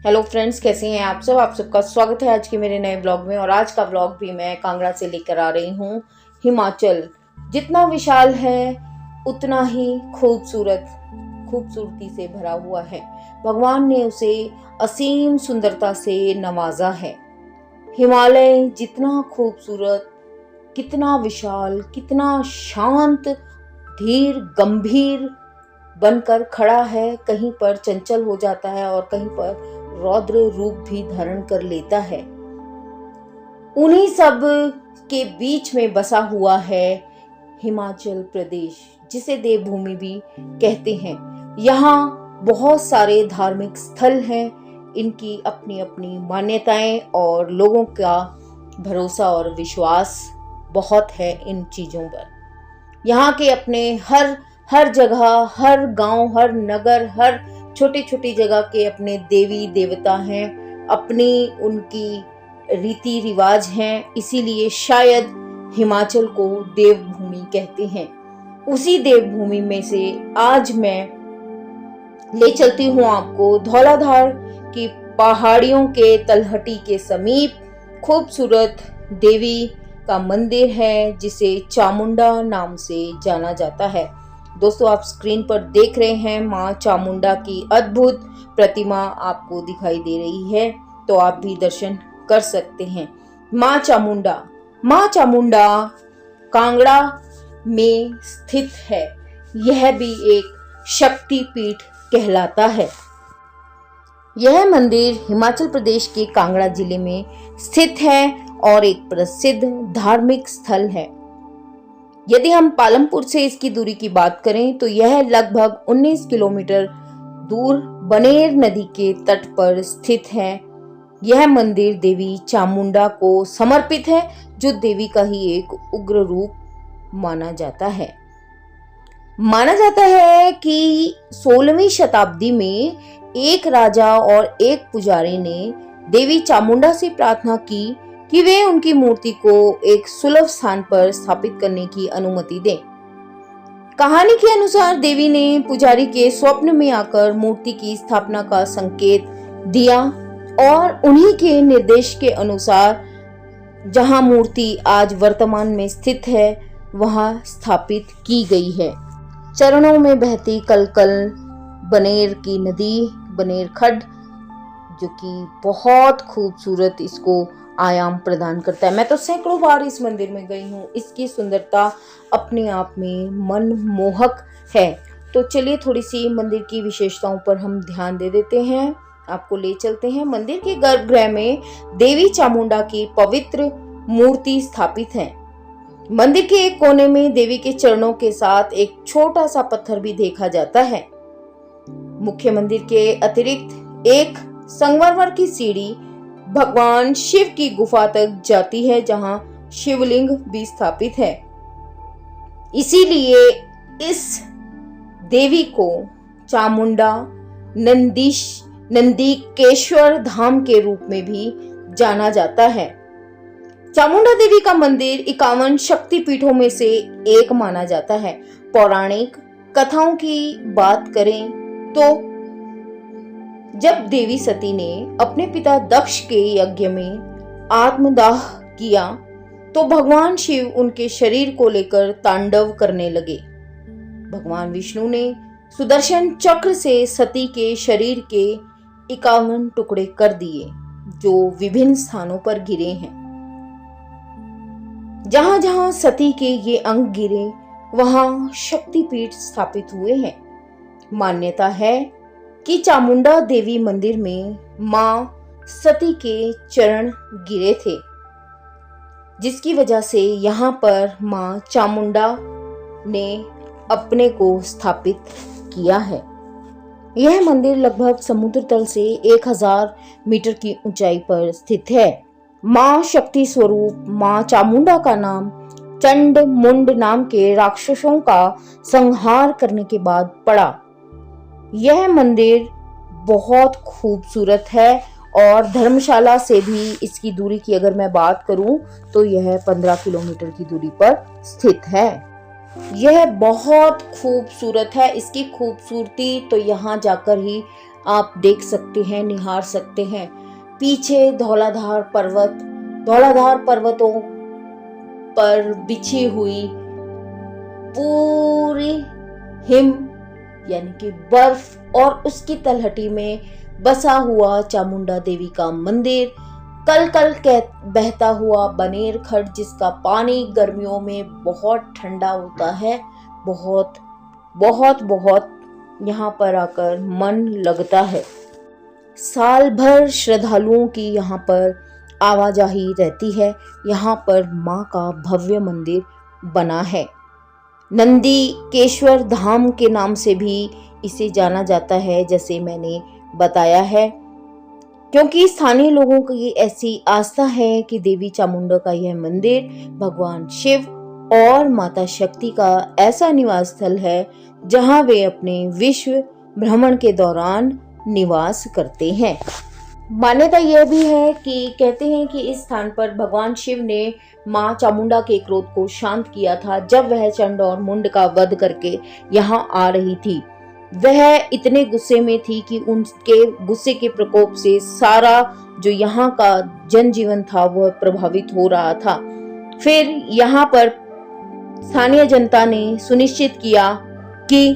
Hello friends, कैसे हैं आप सब। आप सबका स्वागत है आज के मेरे नए ब्लॉग में। और आज का ब्लॉग भी मैं कांगड़ा से लेकर आ रही हूँ। हिमाचल जितना विशाल है उतना ही खूबसूरती से भरा हुआ है। भगवान ने उसे असीम सुंदरता से नवाजा है। हिमालय जितना खूबसूरत, कितना विशाल, कितना शांत, धीर गंभीर बनकर खड़ा है। कहीं पर चंचल हो जाता है और कहीं पर रौद्र रूप भी धारण कर लेता है। उन्हीं सब के बीच में बसा हुआ है हिमाचल प्रदेश, जिसे देवभूमि भी कहते हैं। यहाँ बहुत सारे धार्मिक स्थल हैं। इनकी अपनी अपनी मान्यताएं और लोगों का भरोसा और विश्वास बहुत है इन चीजों पर। यहाँ के अपने हर जगह, हर गांव, हर नगर, हर छोटी छोटी जगह के अपने देवी देवता हैं, अपनी उनकी रीति रिवाज हैं। इसीलिए शायद हिमाचल को देवभूमि कहते हैं। उसी देवभूमि में से आज मैं ले चलती हूँ आपको धौलाधार की पहाड़ियों के तलहटी के समीप खूबसूरत देवी का मंदिर है, जिसे चामुंडा नाम से जाना जाता है। दोस्तों, आप स्क्रीन पर देख रहे हैं माँ चामुंडा की अद्भुत प्रतिमा आपको दिखाई दे रही है, तो आप भी दर्शन कर सकते हैं। माँ चामुंडा कांगड़ा में स्थित है। यह भी एक शक्ति पीठ कहलाता है। यह मंदिर हिमाचल प्रदेश के कांगड़ा जिले में स्थित है और एक प्रसिद्ध धार्मिक स्थल है। यदि हम पालमपुर से इसकी दूरी की बात करें तो यह लगभग 19 किलोमीटर दूर बनेर नदी के तट पर स्थित है। यह मंदिर देवी चामुंडा को समर्पित है, जो देवी का ही एक उग्र रूप माना जाता है। माना जाता है कि 16वीं शताब्दी में एक राजा और एक पुजारी ने देवी चामुंडा से प्रार्थना की कि वे उनकी मूर्ति को एक सुलभ स्थान पर स्थापित करने की अनुमति दें। कहानी के अनुसार देवी ने पुजारी के स्वप्न में आकर मूर्ति की स्थापना का संकेत दिया और उन्हीं के निर्देश के अनुसार जहां मूर्ति आज वर्तमान में स्थित है, वहां स्थापित की गई है। चरणों में बहती कलकल बनेर की नदी, बनेर खड्ड, जो कि बहुत खूबसूरत इसको आयाम प्रदान करता है। मैं तो सैकड़ों बार इस मंदिर में गई हूँ। इसकी सुंदरता अपने आप में मनमोहक है। तो चलिए थोड़ी सी मंदिर की विशेषताओं पर हम ध्यान दे देते हैं। आपको ले चलते हैं। मंदिर के गर्भगृह में देवी चामुंडा की पवित्र मूर्ति स्थापित है। मंदिर के एक कोने में देवी के चरणों के साथ एक छोटा सा पत्थर भी देखा जाता है। मुख्य मंदिर के अतिरिक्त एक संगमरमर की सीढ़ी भगवान शिव की गुफा तक जाती है, जहां शिवलिंग भी स्थापित है। इसीलिए इस देवी को चामुंडा नंदीकेश्वर धाम के रूप में भी जाना जाता है। चामुंडा देवी का मंदिर 51 शक्ति पीठों में से एक माना जाता है। पौराणिक कथाओं की बात करें तो जब देवी सती ने अपने पिता दक्ष के यज्ञ में आत्मदाह किया तो भगवान शिव उनके शरीर को लेकर तांडव करने लगे। भगवान विष्णु ने सुदर्शन चक्र से सती के शरीर के 51 टुकड़े कर दिए, जो विभिन्न स्थानों पर गिरे हैं। जहां जहां सती के ये अंग गिरे, वहां शक्तिपीठ स्थापित हुए हैं। मान्यता है कि चामुंडा देवी मंदिर में मां सती के चरण गिरे थे, जिसकी वजह से यहाँ पर मां चामुंडा ने अपने को स्थापित किया है। यह मंदिर लगभग समुद्र तल से 1000 मीटर की ऊंचाई पर स्थित है। मां शक्ति स्वरूप मां चामुंडा का नाम चंड मुंड नाम के राक्षसों का संहार करने के बाद पड़ा। यह मंदिर बहुत खूबसूरत है और धर्मशाला से भी इसकी दूरी की अगर मैं बात करूं तो यह 15 किलोमीटर की दूरी पर स्थित है। यह बहुत खूबसूरत है। इसकी खूबसूरती तो यहाँ जाकर ही आप देख सकते हैं, निहार सकते हैं। पीछे धौलाधार पर्वतों पर बिछी हुई पूरी हिम यानी कि बर्फ और उसकी तलहटी में बसा हुआ चामुंडा देवी का मंदिर, कल कल बहता हुआ बनेर खड्ड जिसका पानी गर्मियों में बहुत ठंडा होता है। बहुत बहुत बहुत यहाँ पर आकर मन लगता है। साल भर श्रद्धालुओं की यहाँ पर आवाजाही रहती है। यहाँ पर माँ का भव्य मंदिर बना है। नंदीकेश्वर धाम के नाम से भी इसे जाना जाता है, जैसे मैंने बताया है, क्योंकि स्थानीय लोगों की ऐसी आस्था है कि देवी चामुंडा का यह मंदिर भगवान शिव और माता शक्ति का ऐसा निवास स्थल है जहां वे अपने विश्व भ्रमण के दौरान निवास करते हैं। मान्यता यह भी है कि कहते हैं कि इस स्थान पर भगवान शिव ने मां चामुंडा के क्रोध को शांत किया था जब वह चंड और मुंड का वध करके यहाँ आ रही थी। वह इतने गुस्से में थी कि उनके गुस्से के प्रकोप से सारा जो यहाँ का जनजीवन था वह प्रभावित हो रहा था। फिर यहाँ पर स्थानीय जनता ने सुनिश्चित किया कि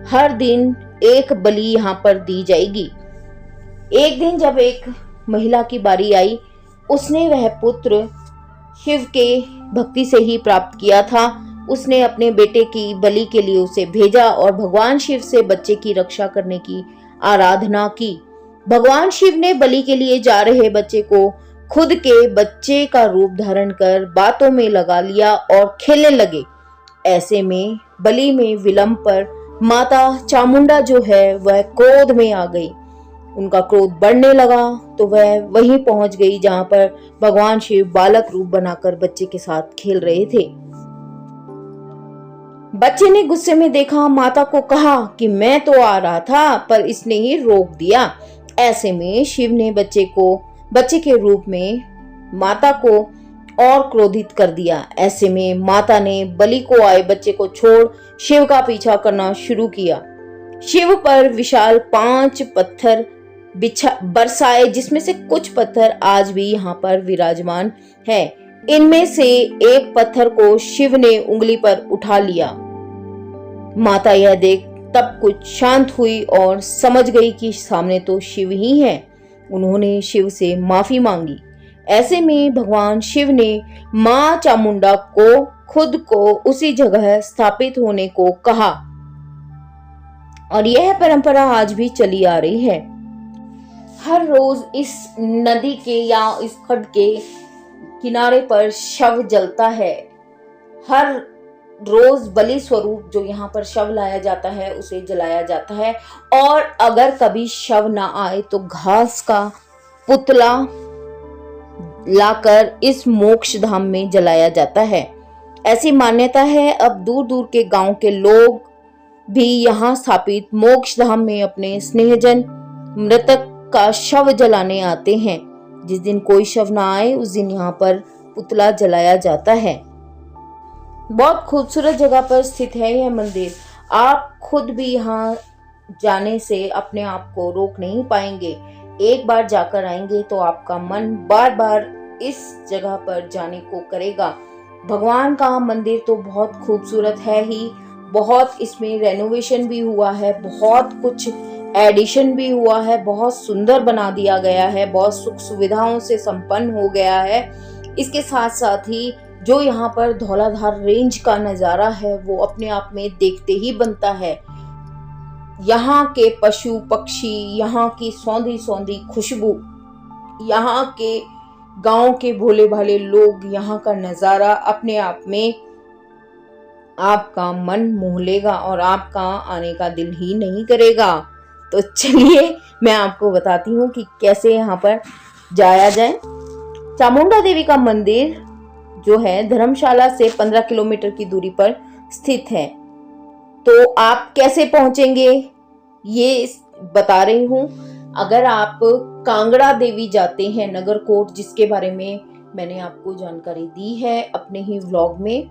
हर दिन एक बलि यहाँ पर दी जाएगी। एक दिन जब एक महिला की बारी आई, उसने वह पुत्र शिव के भक्ति से ही प्राप्त किया था। उसने अपने बेटे की बलि के लिए उसे भेजा और भगवान शिव से बच्चे की रक्षा करने की आराधना की। भगवान शिव ने बलि के लिए जा रहे बच्चे को खुद के बच्चे का रूप धारण कर बातों में लगा लिया और खेलने लगे। ऐसे में बलि में विलंब पर माता चामुंडा जो है वह क्रोध में आ गई। उनका क्रोध बढ़ने लगा तो वह वहीं पहुंच गई जहां पर भगवान शिव बालक रूप बनाकर बच्चे के साथ खेल रहे थे। बच्चे ने गुस्से में देखा, माता को कहा कि मैं तो आ रहा था पर इसने ही रोक दिया। ऐसे में शिव ने बच्चे के रूप में माता को और क्रोधित कर दिया। ऐसे में माता ने बलि को आए बच्चे को छोड़ शिव का पीछा करना शुरू किया। शिव पर विशाल 5 पत्थर बरसाए, जिसमें से कुछ पत्थर आज भी यहाँ पर विराजमान है। इनमें से एक पत्थर को शिव ने उंगली पर उठा लिया। माता यह देख तब कुछ शांत हुई और समझ गई कि सामने तो शिव ही है। उन्होंने शिव से माफी मांगी। ऐसे में भगवान शिव ने मां चामुंडा को खुद को उसी जगह स्थापित होने को कहा और यह परंपरा आज भी चली आ रही है। हर रोज इस नदी के या इस खड्ड के किनारे पर शव जलता है। हर रोज बलि स्वरूप जो यहाँ पर शव लाया जाता है उसे जलाया जाता है और अगर कभी शव ना आए तो घास का पुतला लाकर इस मोक्ष धाम में जलाया जाता है। ऐसी मान्यता है। अब दूर दूर के गांव के लोग भी यहाँ स्थापित मोक्ष धाम में अपने स्नेहजन मृतक का शव जलाने आते हैं। जिस दिन कोई शव ना आए उस दिन यहाँ पर पुतला जलाया जाता है। बहुत खूबसूरत जगह पर स्थित है यह मंदिर। आप खुद भी यहाँ जाने से अपने आप को रोक नहीं पाएंगे। एक बार जाकर आएंगे तो आपका मन बार बार इस जगह पर जाने को करेगा। भगवान का मंदिर तो बहुत खूबसूरत है ही, बहुत इसमें रेनोवेशन भी हुआ है, बहुत कुछ एडिशन भी हुआ है, बहुत सुंदर बना दिया गया है, बहुत सुख सुविधाओं से संपन्न हो गया है। इसके साथ साथ ही जो यहाँ पर धौलाधार रेंज का नजारा है वो अपने आप में देखते ही बनता है। यहाँ के पशु पक्षी, यहाँ की सौंधी सौंधी खुशबू, यहाँ के गांव के भोले भाले लोग, यहाँ का नजारा अपने आप में आपका मन मोह लेगा और आपका आने का दिल ही नहीं करेगा। तो चलिए मैं आपको बताती हूँ कि कैसे यहाँ पर जाया जाए। चामुंडा देवी का मंदिर जो है धर्मशाला से 15 किलोमीटर की दूरी पर स्थित है। तो आप कैसे पहुंचेंगे ये बता रही हूँ। अगर आप कांगड़ा देवी जाते हैं नगरकोट, जिसके बारे में मैंने आपको जानकारी दी है अपने ही व्लॉग में,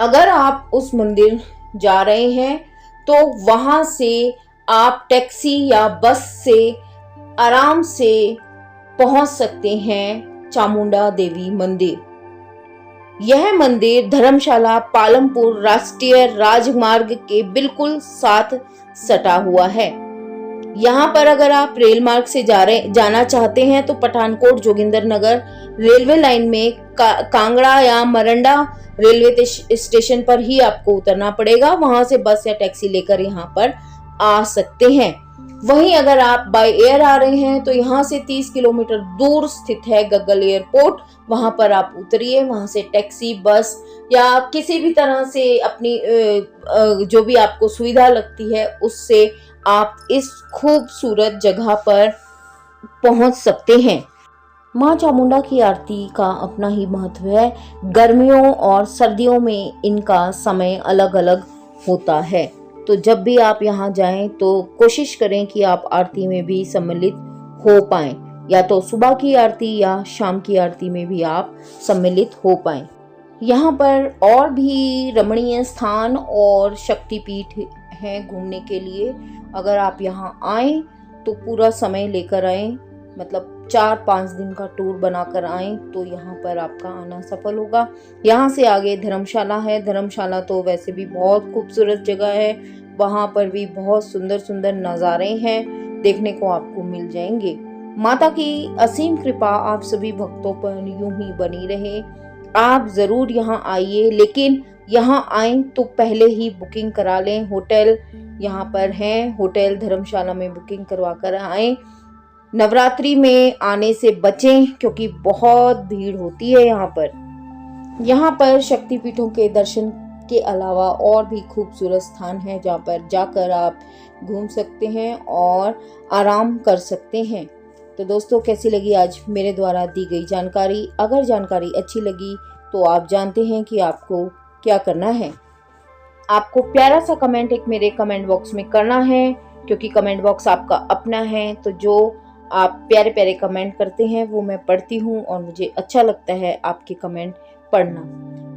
अगर आप उस मंदिर जा रहे हैं तो वहां से आप टैक्सी या बस से आराम से पहुंच सकते हैं चामुंडा देवी मंदिर। यह मंदिर धर्मशाला पालमपुर राष्ट्रीय राजमार्ग के बिल्कुल साथ सटा हुआ है। यहाँ पर अगर आप रेल मार्ग से जाना चाहते हैं तो पठानकोट जोगिंदर नगर रेलवे लाइन में कांगड़ा या मरंडा रेलवे स्टेशन पर ही आपको उतरना पड़ेगा। वहां से बस या टैक्सी लेकर यहाँ पर आ सकते हैं। वहीं अगर आप बाय एयर आ रहे हैं तो यहाँ से 30 किलोमीटर दूर स्थित है गग्गल एयरपोर्ट। वहां पर आप उतरिए, वहां से टैक्सी, बस या किसी भी तरह से अपनी जो भी आपको सुविधा लगती है उससे आप इस खूबसूरत जगह पर पहुंच सकते हैं। माँ चामुंडा की आरती का अपना ही महत्व है। गर्मियों और सर्दियों में इनका समय अलग अलग होता है, तो जब भी आप यहाँ जाएं तो कोशिश करें कि आप आरती में भी सम्मिलित हो पाएं, या तो सुबह की आरती या शाम की आरती में भी आप सम्मिलित हो पाएं। यहाँ पर और भी रमणीय स्थान और शक्तिपीठ हैं घूमने के लिए। अगर आप यहाँ आएं तो पूरा समय लेकर आएं, मतलब 4-5 दिन का टूर बनाकर आएं तो यहाँ पर आपका आना सफल होगा। यहाँ से आगे धर्मशाला है। धर्मशाला तो वैसे भी बहुत खूबसूरत जगह है, वहाँ पर भी बहुत सुंदर सुंदर नज़ारे हैं देखने को आपको मिल जाएंगे। माता की असीम कृपा आप सभी भक्तों पर यूं ही बनी रहे। आप जरूर यहाँ आइए, लेकिन यहाँ आए तो पहले ही बुकिंग करा लें। होटल यहाँ पर हैं, होटल धर्मशाला में बुकिंग करवा कर आए। नवरात्रि में आने से बचें क्योंकि बहुत भीड़ होती है यहाँ पर। यहाँ पर शक्तिपीठों के दर्शन के अलावा और भी खूबसूरत स्थान हैं जहाँ पर जाकर आप घूम सकते हैं और आराम कर सकते हैं। तो दोस्तों, कैसी लगी आज मेरे द्वारा दी गई जानकारी? अगर जानकारी अच्छी लगी तो आप जानते हैं कि आपको क्या करना है। आपको प्यारा सा कमेंट एक मेरे कमेंट बॉक्स में करना है, क्योंकि कमेंट बॉक्स आपका अपना है। तो जो आप प्यारे प्यारे कमेंट करते हैं वो मैं पढ़ती हूँ और मुझे अच्छा लगता है आपके कमेंट पढ़ना।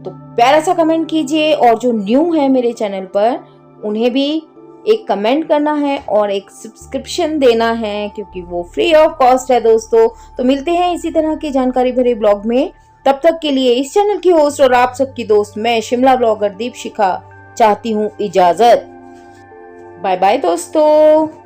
तो प्यारा सा कमेंट कीजिए, और जो न्यू है मेरे चैनल पर उन्हें भी एक कमेंट करना है और एक सब्सक्रिप्शन देना है, क्योंकि वो फ्री ऑफ कॉस्ट है दोस्तों। तो मिलते हैं इसी तरह की जानकारी भरे ब्लॉग में। तब तक के लिए इस चैनल की होस्ट और आप सबकी दोस्त मैं शिमला ब्लॉगर दीपशिखा चाहती हूँ इजाजत। बाय बाय दोस्तों।